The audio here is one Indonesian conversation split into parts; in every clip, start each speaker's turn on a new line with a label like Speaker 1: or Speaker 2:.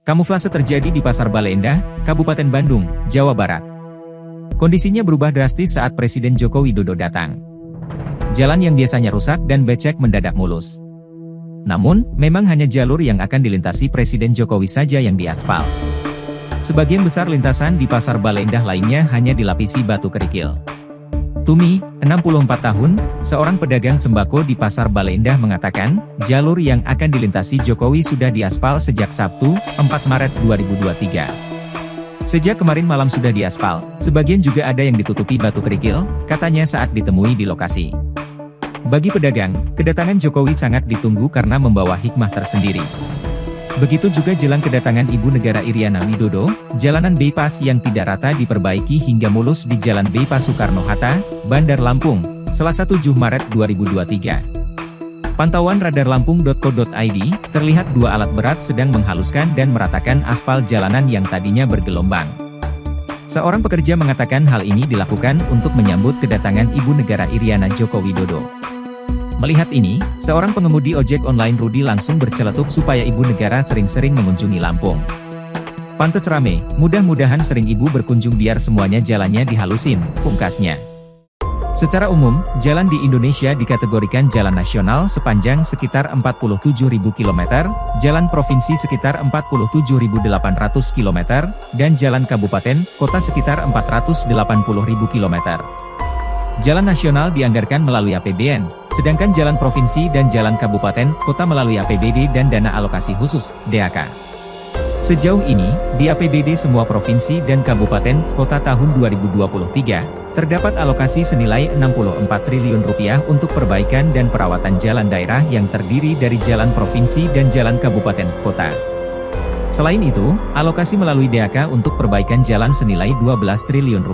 Speaker 1: Kamuflase terjadi di Pasar Bale Endah, Kabupaten Bandung, Jawa Barat. Kondisinya berubah drastis saat Presiden Joko Widodo datang. Jalan yang biasanya rusak dan becek mendadak mulus. Namun, memang hanya jalur yang akan dilintasi Presiden Jokowi saja yang diaspal. Sebagian besar lintasan di Pasar Bale Endah lainnya hanya dilapisi batu kerikil. Tumi, 64 tahun, seorang pedagang sembako di Pasar Bale Endah mengatakan, jalur yang akan dilintasi Jokowi sudah diaspal sejak Sabtu, 4 Maret 2023. Sejak kemarin malam sudah diaspal, sebagian juga ada yang ditutupi batu kerikil, katanya saat ditemui di lokasi. Bagi pedagang, kedatangan Jokowi sangat ditunggu karena membawa hikmah tersendiri. Begitu juga jelang kedatangan Ibu Negara Iriana Widodo, jalanan bypass yang tidak rata diperbaiki hingga mulus di Jalan Bypass Soekarno-Hatta, Bandar Lampung, Selasa 7 Maret 2023. Pantauan radarlampung.co.id, terlihat dua alat berat sedang menghaluskan dan meratakan aspal jalanan yang tadinya bergelombang. Seorang pekerja mengatakan hal ini dilakukan untuk menyambut kedatangan Ibu Negara Iriana Joko Widodo. Melihat ini, seorang pengemudi ojek online Rudi langsung berceletuk supaya Ibu Negara sering-sering mengunjungi Lampung. Pantes rame, mudah-mudahan sering Ibu berkunjung biar semuanya jalannya dihalusin, pungkasnya. Secara umum, jalan di Indonesia dikategorikan jalan nasional sepanjang sekitar 47.000 km, jalan provinsi sekitar 47.800 km, dan jalan kabupaten, kota sekitar 480.000 km. Jalan nasional dianggarkan melalui APBN, sedangkan jalan provinsi dan jalan kabupaten, kota melalui APBD dan dana alokasi khusus, DAK. Sejauh ini, di APBD semua provinsi dan kabupaten, kota tahun 2023, terdapat alokasi senilai Rp64 triliun untuk perbaikan dan perawatan jalan daerah yang terdiri dari jalan provinsi dan jalan kabupaten, kota. Selain itu, alokasi melalui DAK untuk perbaikan jalan senilai Rp12 triliun.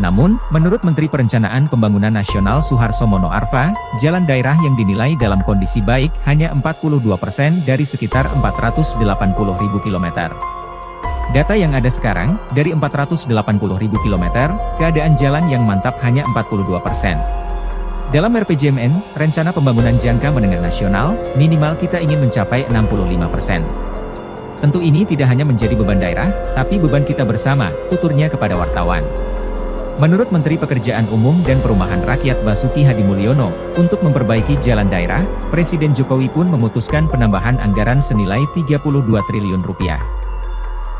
Speaker 1: Namun, menurut Menteri Perencanaan Pembangunan Nasional Suharso Mono Arfa, jalan daerah yang dinilai dalam kondisi baik hanya 42% dari sekitar 480.000 km. Data yang ada sekarang, dari 480.000 km, keadaan jalan yang mantap hanya 42%. Dalam RPJMN, Rencana Pembangunan Jangka Menengah Nasional, minimal kita ingin mencapai 65%. Tentu ini tidak hanya menjadi beban daerah, tapi beban kita bersama, tuturnya kepada wartawan. Menurut Menteri Pekerjaan Umum dan Perumahan Rakyat Basuki Hadimulyono, untuk memperbaiki jalan daerah, Presiden Jokowi pun memutuskan penambahan anggaran senilai Rp32 triliun.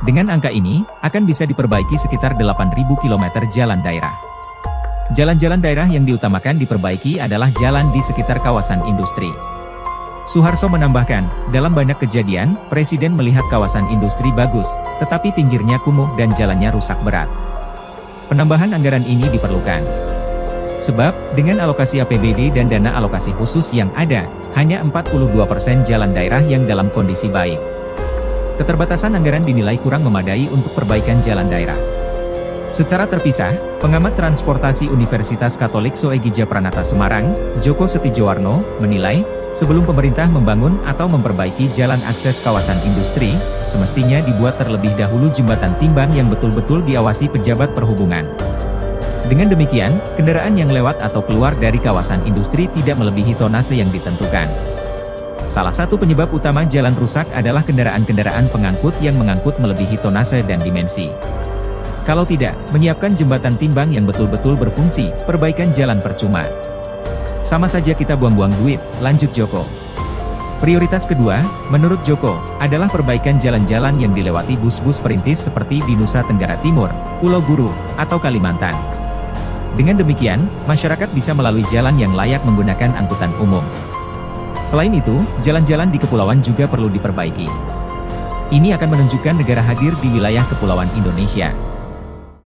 Speaker 1: Dengan angka ini, akan bisa diperbaiki sekitar 8.000 km jalan daerah. Jalan-jalan daerah yang diutamakan diperbaiki adalah jalan di sekitar kawasan industri. Suharso menambahkan, dalam banyak kejadian, Presiden melihat kawasan industri bagus, tetapi pinggirnya kumuh dan jalannya rusak berat. Penambahan anggaran ini diperlukan. Sebab, dengan alokasi APBD dan dana alokasi khusus yang ada, hanya 42% jalan daerah yang dalam kondisi baik. Keterbatasan anggaran dinilai kurang memadai untuk perbaikan jalan daerah. Secara terpisah, pengamat transportasi Universitas Katolik Soegija Pranata Semarang, Joko Setijowarno, menilai, sebelum pemerintah membangun atau memperbaiki jalan akses kawasan industri, semestinya dibuat terlebih dahulu jembatan timbang yang betul-betul diawasi pejabat perhubungan. Dengan demikian, kendaraan yang lewat atau keluar dari kawasan industri tidak melebihi tonase yang ditentukan. Salah satu penyebab utama jalan rusak adalah kendaraan-kendaraan pengangkut yang mengangkut melebihi tonase dan dimensi. Kalau tidak, menyiapkan jembatan timbang yang betul-betul berfungsi, perbaikan jalan percuma. Sama saja kita buang-buang duit, lanjut Joko. Prioritas kedua, menurut Joko, adalah perbaikan jalan-jalan yang dilewati bus-bus perintis seperti di Nusa Tenggara Timur, Pulau Buru, atau Kalimantan. Dengan demikian, masyarakat bisa melalui jalan yang layak menggunakan angkutan umum. Selain itu, jalan-jalan di kepulauan juga perlu diperbaiki. Ini akan menunjukkan negara hadir di wilayah kepulauan Indonesia.